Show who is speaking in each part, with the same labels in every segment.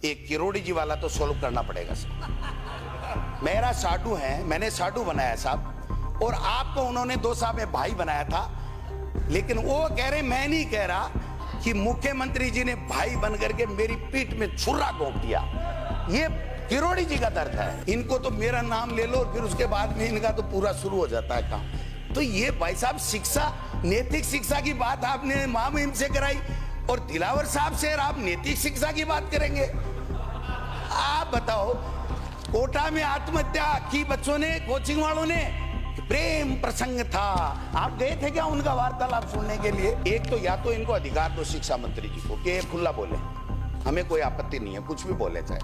Speaker 1: एक किरोड़ी जी वाला तो सोल्व करना पड़ेगा साहब। मेरा साडू है, मैंने साडू बनाया साहब, और आपको उन्होंने 2 साल में भाई बनाया था। लेकिन वो कह रहे, मैं नहीं कह रहा कि मुख्यमंत्री जी ने भाई बन करके मेरी पीठ में छुरा घोंप दिया। ये किरोड़ी जी का दर्द है। इनको तो मेरा नाम ले लो और फिर उसके बाद में इनका तो पूरा शुरू हो जाता है काम। तो ये भाई साहब शिक्षा, नैतिक शिक्षा की बात आपने महामहिम से कराई और दिलावर साहब से आप नैतिक शिक्षा की बात करेंगे। आप बताओ, कोटा में आत्महत्या की बच्चों ने, कोचिंग वालों ने, प्रेम प्रसंग था, आप गए थे क्या उनका वार्तालाप सुनने के लिए? एक तो या तो इनको अधिकार दो शिक्षा मंत्री जी को कि खुला बोले, हमें कोई आपत्ति नहीं है, कुछ भी बोले चाहे।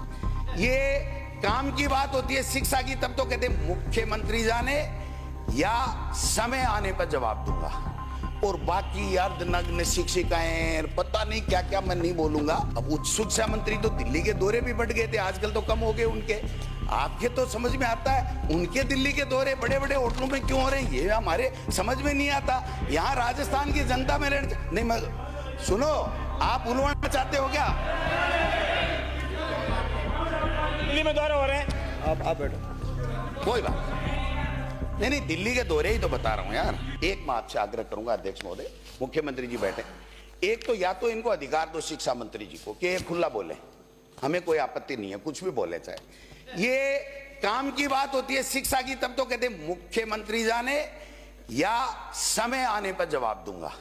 Speaker 1: ये काम की बात होती है शिक्षा की, तब तो कहते मुख्यमंत्री जाने या समय आने पर जवाब दूंगा, और बाकी अर्धनग्न शिक्षिकाएं पता नहीं क्या क्या, मैं नहीं बोलूंगा। अब उच्च शिक्षा मंत्री तो दिल्ली के दौरे भी बढ़ गए थे, आजकल तो कम हो गए उनके। आपके तो समझ में आता है, उनके दिल्ली के दौरे बड़े बड़े होटलों में क्यों हो रहे हैं, ये हमारे समझ में नहीं आता। यहाँ राजस्थान की जनता में नहीं, मैं सुनो, आप उलवाना चाहते हो क्या?
Speaker 2: दिल्ली में दौरे हो रहे हैं,
Speaker 3: आप बैठो,
Speaker 1: कोई बात नहीं, दिल्ली के दौरे ही तो बता रहा हूं यार। एक मैं आपसे आग्रह करूंगा अध्यक्ष महोदय, मुख्यमंत्री जी बैठे, एक तो या तो इनको अधिकार दो शिक्षा मंत्री जी को कि खुला बोले, हमें कोई आपत्ति नहीं है, कुछ भी बोले चाहे। ये काम की बात होती है शिक्षा की, तब तो कहते मुख्यमंत्री जाने या समय आने पर जवाब दूंगा,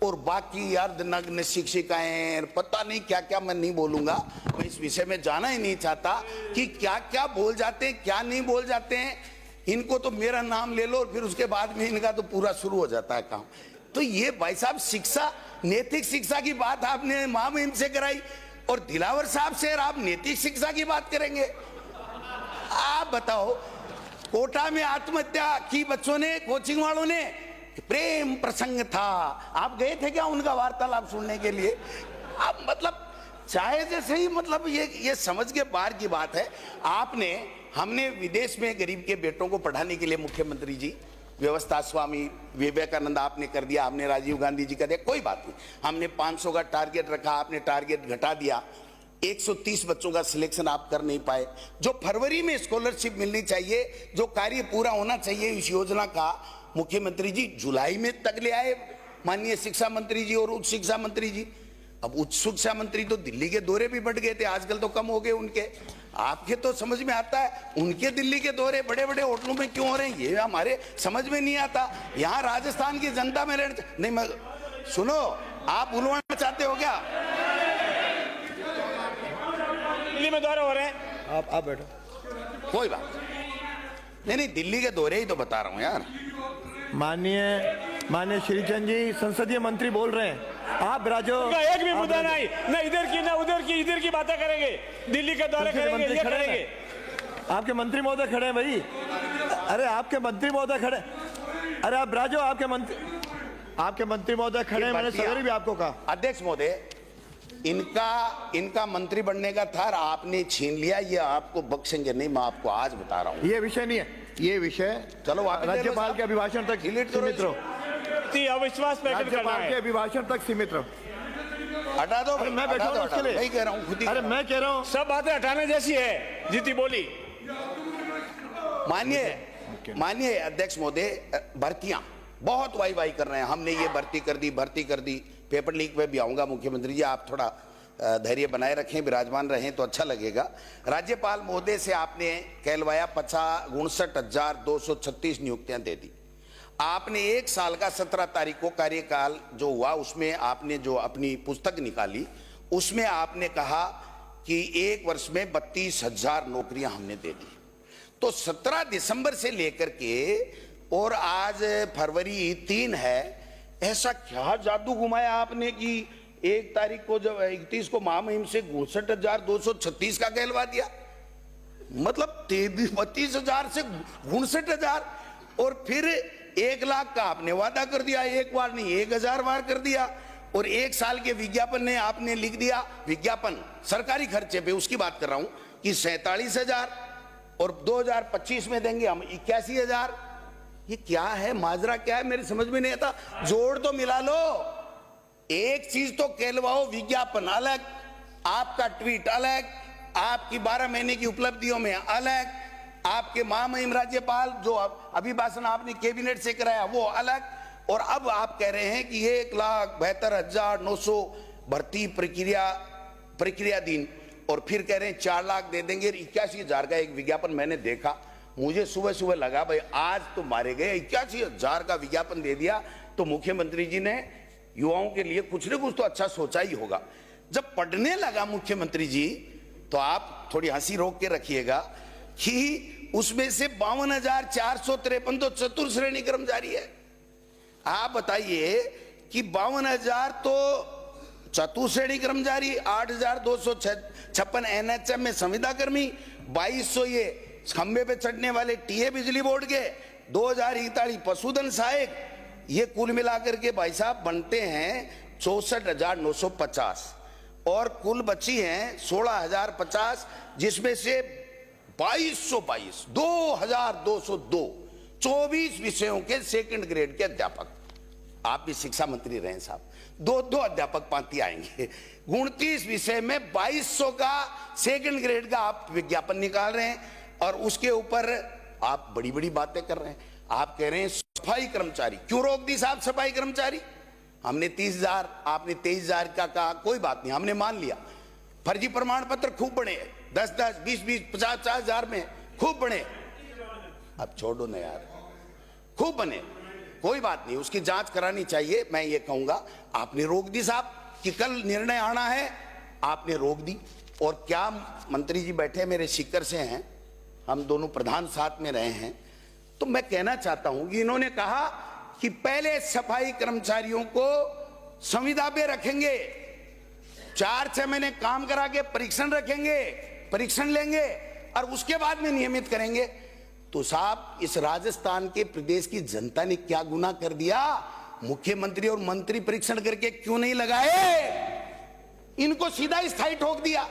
Speaker 1: और बाकी अर्धनग्न शिक्षिकाएं पता नहीं क्या क्या, मैं नहीं बोलूंगा। मैं इस विषय में जाना ही नहीं चाहता कि क्या क्या बोल जाते हैं, क्या नहीं बोल जाते हैं। इनको तो मेरा नाम ले लो और फिर उसके बाद में इनका तो पूरा शुरू हो जाता है काम। तो ये भाई साहब शिक्षा, नैतिक शिक्षा की बात आपने महामहिम से कराई और दिलावर साहब से आप नैतिक शिक्षा की बात करेंगे। आप बताओ, कोटा में आत्महत्या की बच्चों ने, कोचिंग वालों ने, प्रेम प्रसंग था, आप गए थे क्या उनका वार्तालाप सुनने के लिए? आप मतलब चाहे जैसे ही, मतलब ये समझ के बाहर की बात है। हमने विदेश में गरीब के बेटों को पढ़ाने के लिए मुख्यमंत्री जी व्यवस्था, स्वामी विवेकानंद आपने कर दिया, हमने राजीव गांधी जी कर दिया, कोई बात नहीं। हमने 500 का टारगेट रखा, आपने टारगेट घटा दिया, 130 बच्चों का सिलेक्शन आप कर नहीं पाए। जो फरवरी में स्कॉलरशिप मिलनी चाहिए, जो कार्य पूरा होना चाहिए इस योजना का, मुख्यमंत्री जी जुलाई में तक ले आए माननीय शिक्षा मंत्री जी और उच्च शिक्षा मंत्री जी। अब उच्च शिक्षा मंत्री तो दिल्ली के दौरे भी बढ़ गए थे, आजकल तो कम हो गए उनके। आपके तो समझ में आता है, उनके दिल्ली के दौरे बड़े बड़े होटलों में क्यों हो रहे हैं, ये हमारे समझ में नहीं आता। यहाँ राजस्थान की जनता में नहीं, मैं सुनो, आप उलवाना चाहते हो क्या?
Speaker 2: दिल्ली में दौरे हो रहे हैं,
Speaker 3: आप बैठो,
Speaker 1: कोई बात नहीं, दिल्ली के दौरे ही तो बता रहा हूं यार।
Speaker 3: माननीय श्रीचंद जी संसदीय मंत्री बोल रहे हैं, आप राजो
Speaker 2: एक भी मुद्दा नहीं, ना इधर की ना उधर की, इधर की बातें करेंगे, दिल्ली के दौरे करेंगे, ये करेंगे।
Speaker 3: आपके मंत्री महोदय खड़े हैं भाई, अरे आपके मंत्री महोदय खड़े, अरे आप राजो, आपके मंत्री महोदय खड़े हैं, मैंने सवेरे भी आपको कहा।
Speaker 1: अध्यक्ष महोदय, इनका मंत्री बनने का था, आपने छीन लिया, ये आपको बख्शेंगे नहीं, मैं आपको आज बता रहा हूँ।
Speaker 3: ये विषय नहीं है, ये विषय
Speaker 1: चलो
Speaker 3: राज्यपाल के अभिभाषण तक सीमित रहो,
Speaker 2: अविश्वास प्रकट करना
Speaker 3: राज्यपाल के
Speaker 2: है,
Speaker 3: अभिभाषण तक सीमित रहो।
Speaker 1: हटा दो,
Speaker 3: मैं बैठा हूं उसके लिए,
Speaker 1: नहीं कह रहा हूँ, खुद ही।
Speaker 3: अरे मैं कह रहा हूँ,
Speaker 2: सब बातें हटाने जैसी है, जीती बोली।
Speaker 1: माननीय अध्यक्ष महोदय, भर्तियां बहुत वाई कर रहे हैं, हमने ये भर्ती कर दी, पेपर लीक पे भी आऊंगा। मुख्यमंत्री जी आप थोड़ा धैर्य बनाए रखें, विराजमान रहें तो अच्छा लगेगा। राज्यपाल महोदय से आपने कहलवाया 59,236 नियुक्तियां दे दी। आपने 1 साल का 17 तारीख को कार्यकाल जो हुआ, उसमें आपने जो अपनी पुस्तक निकाली, उसमें आपने कहा कि 1 वर्ष में 32,000 नौकरियां हमने दे दी। तो 17 दिसंबर से लेकर के और आज फरवरी 3 है, ऐसा क्या जादू घुमाया आपने कि 1 तारीख को जब 31 को महामहिम से 62,236 का कहलवा दिया? मतलब 32,000 से 62,000, और फिर 1 लाख का आपने वादा कर दिया, 1 बार नहीं 1,000 बार कर दिया। और 1 साल के विज्ञापन ने आपने लिख दिया, विज्ञापन सरकारी खर्चे पे उसकी बात कर रहा हूं, कि 47,000, और 2025 में देंगे हम 81,000। ये क्या है, माजरा क्या है, मेरी समझ में नहीं आता। जोड़ तो मिला लो, एक चीज तो कहलवाओ, विज्ञापन अलग, आपका ट्वीट अलग, आपकी 12 महीने की उपलब्धियों में अलग, आपके महामहिम राज्यपाल जो अभी भाषण आपने कैबिनेट से कराया वो अलग, और अब आप कह रहे हैं कि 1,72,900 भर्ती प्रक्रिया दिन, और फिर कह रहे हैं 4 लाख दे देंगे। 81,000 का एक विज्ञापन मैंने देखा, मुझे सुबह सुबह लगा भाई आज तो मारे गए। 81,000 का विज्ञापन दे दिया तो मुख्यमंत्री जी ने युवाओं के लिए कुछ न कुछ तो अच्छा सोचा ही होगा। जब पढ़ने लगा मुख्यमंत्री जी तो आप थोड़ी हंसी रोक के रखिएगा कि उसमें से 52,453 तो चतुर्थ श्रेणी कर्मचारी है। आप बताइए कि 52,000 तो चतुर्थ श्रेणी कर्मचारी, 8,256 एनएचएम में संविदा कर्मी, 2,200 ये खंबे पे चढ़ने वाले टीए बिजली बोर्ड के, 2,041 पशुधन सहायक, ये कुल मिलाकर के भाई साहब बनते हैं 64,950, और कुल बची हैं 16,050, जिसमें से 2,222 2,202 24 विषयों के सेकंड ग्रेड के अध्यापक। आप भी शिक्षा मंत्री रहे साहब, 2 अध्यापक पांति आएंगे। 29 विषय में 2,200 का सेकंड ग्रेड का आप विज्ञापन निकाल रहे हैं, और उसके ऊपर आप बड़ी बड़ी बातें कर रहे हैं। आप कह रहे हैं सफाई कर्मचारी, क्यों रोक दी साहब सफाई कर्मचारी? हमने 30,000, आपने 23,000 का कहा, कोई बात नहीं, हमने मान लिया। फर्जी प्रमाण पत्र खूब बने, 10-10, 20-20, 50,000 में खूब बने। अब छोड़ो ना यार, खूब बने, कोई बात नहीं, उसकी जांच करानी चाहिए। मैं ये कहूंगा आपने रोक दी साहब कि कल निर्णय आना है, आपने रोक दी। और क्या मंत्री जी बैठे मेरे शिक्कर से हैं, हम दोनों प्रधान साथ में रहे हैं, तो मैं कहना चाहता हूं कि इन्होंने कहा कि पहले सफाई कर्मचारियों को संविदा पे रखेंगे, 4-6 महीने काम करा के परीक्षण रखेंगे, परीक्षण लेंगे, और उसके बाद में नियमित करेंगे। तो साहब इस राजस्थान के प्रदेश की जनता ने क्या गुनाह कर दिया? मुख्यमंत्री और मंत्री परीक्षण करके क्यों नहीं लगाए? इनको सीधा स्थायी ठोक दिया।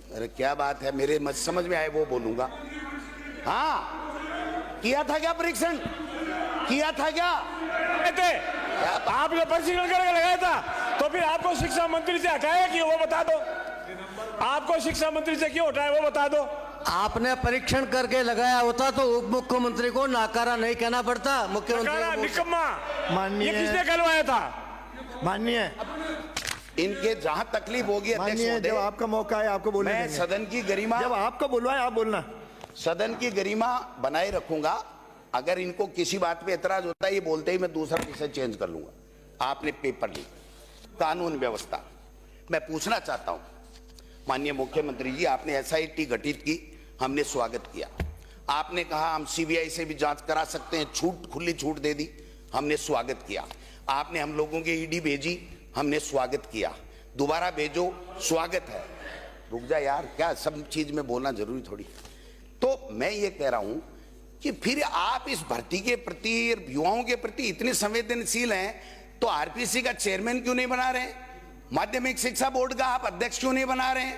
Speaker 1: अरे क्या बात है, मेरे समझ में आए वो बोलूंगा। हाँ, किया था क्या परीक्षण? किया था क्या?
Speaker 2: आपने परीक्षण करके लगाया था, तो फिर आपको शिक्षा मंत्री से हटाया कि वो बता दो। आपको शिक्षा मंत्री से क्यों हटाया वो बता दो।
Speaker 4: आपने परीक्षण करके लगाया होता तो उप मुख्यमंत्री को नाकारा नहीं कहना पड़ता। मुख्यमंत्री
Speaker 2: निकम्मा,
Speaker 3: माननीय,
Speaker 2: ये किसने कहलवाया था?
Speaker 3: माननीय,
Speaker 1: इनके जहां तकलीफ होगी अध्यक्ष
Speaker 3: माननीय,
Speaker 1: महोदय,
Speaker 3: जब आपका मौका है आपको बोलने
Speaker 1: मैं
Speaker 3: देंगे।
Speaker 1: सदन की गरिमा,
Speaker 3: जब आपको बुलवाए आप बोलना।
Speaker 1: सदन की गरिमा बनाए रखूंगा। अगर इनको किसी बात पे एतराज होता है, ये बोलते ही मैं दूसरा विषय चेंज कर लूंगा। आपने पेपर लीक, कानून व्यवस्था, मैं पूछना चाहता हूं माननीय मुख्यमंत्री जी, आपने एसआईटी गठित की, हमने स्वागत किया। आपने कहा हम सीबीआई से भी जांच करा सकते हैं, छूट, खुली छूट दे दी, हमने स्वागत किया। आपने हम लोगों के ईडी भेजी, हमने स्वागत किया। दोबारा भेजो, स्वागत है। रुक जा यार, क्या सब चीज में बोलना जरूरी थोड़ी। तो मैं ये कह रहा हूं कि फिर आप इस भर्ती के प्रति, युवाओं के प्रति इतने संवेदनशील हैं, तो आरपीसी का चेयरमैन क्यों नहीं बना रहे? माध्यमिक शिक्षा बोर्ड का आप अध्यक्ष क्यों नहीं बना रहे?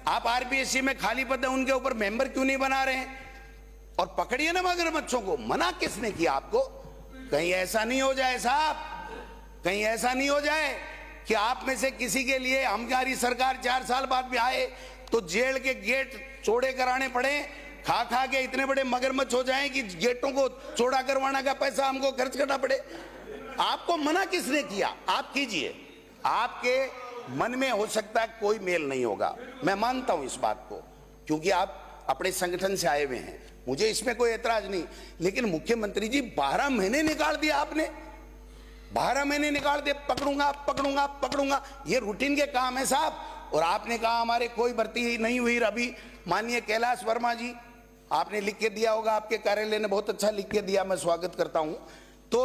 Speaker 1: आप आरपीएससी में खाली पद है उनके ऊपर मेंबर क्यों नहीं बना रहे? और पकड़िए ना मगरमच्छों को, मना किसने किया आपको? कहीं ऐसा नहीं हो जाए साहब, कहीं ऐसा नहीं हो जाए कि आप में से किसी के लिए हमारी सरकार 4 साल बाद भी आए तो जेल के गेट चौड़े कराने पड़े, खा खा के इतने बड़े मगरमच्छ हो जाएं कि गेटों को चौड़ा करवाने का पैसा हमको खर्च करना पड़े। आपको मना किसने किया? आप कीजिए। आपके मन में हो सकता है कोई मेल नहीं होगा, मैं मानता हूं इस बात को, क्योंकि आप अपने संगठन से आए हुए हैं, मुझे इसमें कोई एतराज नहीं। लेकिन मुख्यमंत्री जी 12 महीने निकाल दिया आपने, 12 महीने निकाल दिए, पकड़ूंगा पकड़ूंगा पकड़ूंगा, ये रूटीन के काम है साहब। और आपने कहा हमारे कोई भर्ती नहीं हुई। अभी माननीय कैलाश वर्मा जी, आपने लिख के दिया होगा, आपके कार्यालय ने बहुत अच्छा लिख के दिया, मैं स्वागत करता हूं। तो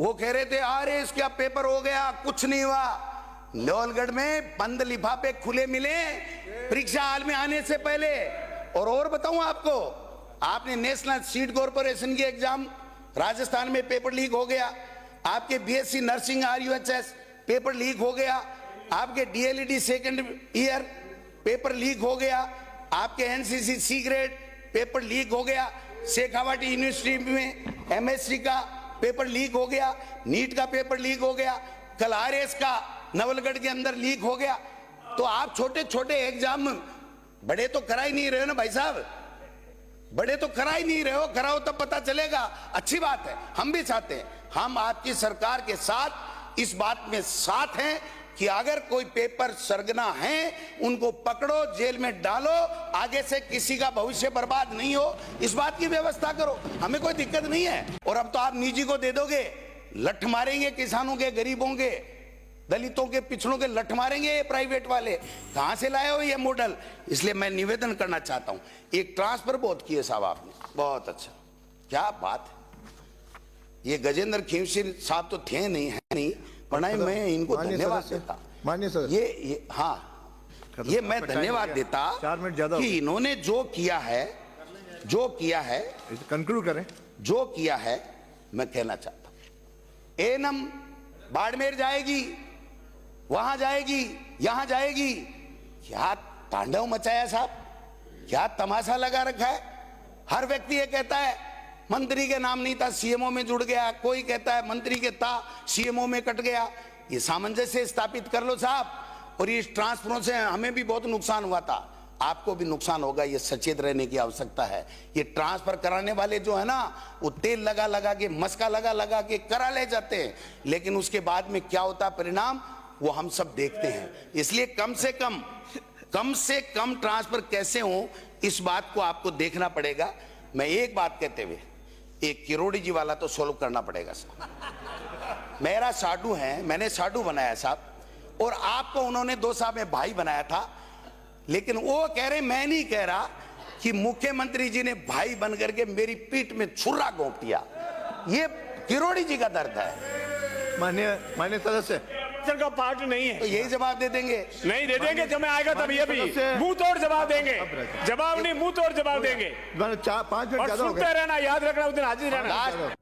Speaker 1: वो कह रहे थे अरे इसका पेपर हो गया, कुछ नहीं हुआ। लोहलगढ़ में बंद लिफाफे खुले मिले परीक्षा हाल में आने से पहले। और बताऊं आपको, आपने नेशनल सीट कॉर्पोरेशन की एग्जाम राजस्थान में पेपर लीक हो गया, आपके BSc nursing RUHS paper leak हो गया, आपके DElEd second year paper leak हो गया, आपके NCC C grade paper leak हो गया, शेखावाटी यूनिवर्सिटी में एमएससी का पेपर लीक हो गया, नीट का पेपर लीक हो गया, कल आरएस का नवलगढ़ के अंदर लीक हो गया। तो आप छोटे छोटे एग्जाम बड़े तो करा ही नहीं रहे हो ना भाई साहब, बड़े तो करा ही नहीं रहे हो, कराओ तब पता चलेगा। अच्छी बात है, हम भी चाहते हैं, हम आपकी सरकार के साथ इस बात में साथ हैं कि अगर कोई पेपर सरगना है उनको पकड़ो, जेल में डालो, आगे से किसी का भविष्य बर्बाद नहीं हो, इस बात की व्यवस्था करो, हमें कोई दिक्कत नहीं है। और अब तो आप निजी को दे दोगे, लठ मारेंगे किसानों के, गरीबों के, दलितों के, पिछड़ों के लठ मारेंगे ये प्राइवेट वाले। कहां से लाए हो ये मॉडल? इसलिए मैं निवेदन करना चाहता हूं, एक ट्रांसफर बहुत किए साहब आपने, बहुत अच्छा, क्या बात है। ये गजेंद्र खींवसिर साहब तो थे नहीं, है नहीं, वरना मैं इनको धन्यवाद देता।
Speaker 3: माननीय सदस्य,
Speaker 1: ये हाँ, ये मैं धन्यवाद देता
Speaker 3: 4 मिनट ज्यादा
Speaker 1: कि इन्होंने जो किया है
Speaker 3: कंक्लूड करें।
Speaker 1: जो किया है, मैं कहना चाहता हूं। एनम बाड़मेर जाएगी, वहां जाएगी, यहां जाएगी, क्या तांडव मचाया साहब, क्या तमाशा लगा रखा है। हर व्यक्ति ये कहता है मंत्री के नाम नहीं था, सीएमओ में जुड़ गया, कोई कहता है मंत्री के था, सीएमओ में कट गया। ये सामंजस्य स्थापित कर लो साहब। और इस ट्रांसफरों से हमें भी बहुत नुकसान हुआ था, आपको भी नुकसान होगा, ये सचेत रहने की आवश्यकता है। ये ट्रांसफर कराने वाले जो है ना, वो तेल लगा लगा के, मस्का लगा लगा के करा ले जाते हैं, लेकिन उसके बाद में क्या होता परिणाम, वो हम सब देखते हैं। इसलिए कम से कम ट्रांसफर कैसे हो, इस बात को आपको देखना पड़ेगा। मैं एक बात कहते हुए, एक किरोड़ी जी वाला तो सोल्व करना पड़ेगा साहब। मेरा साडू है, मैंने साडू बनाया साहब, और आपको उन्होंने 2 साल में भाई बनाया था, लेकिन वो कह रहे, मैं नहीं कह रहा, कि मुख्यमंत्री जी ने भाई बन करके मेरी पीठ में छुरा घोंप दिया। ये किरोड़ी जी का दर्द है।
Speaker 3: माननीय सदस्य,
Speaker 2: का पार्ट नहीं है,
Speaker 1: तो यही जवाब दे देंगे,
Speaker 2: नहीं दे देंगे, समय आएगा तब ये भी मुंह तोड़ जवाब देंगे, जवाब नहीं मुंह तोड़ जवाब देंगे।
Speaker 3: 5 मिनट
Speaker 2: और
Speaker 3: ज्यादा हो गए।
Speaker 2: सुनते रहना, याद रखना, उस दिन हाजिर रहना।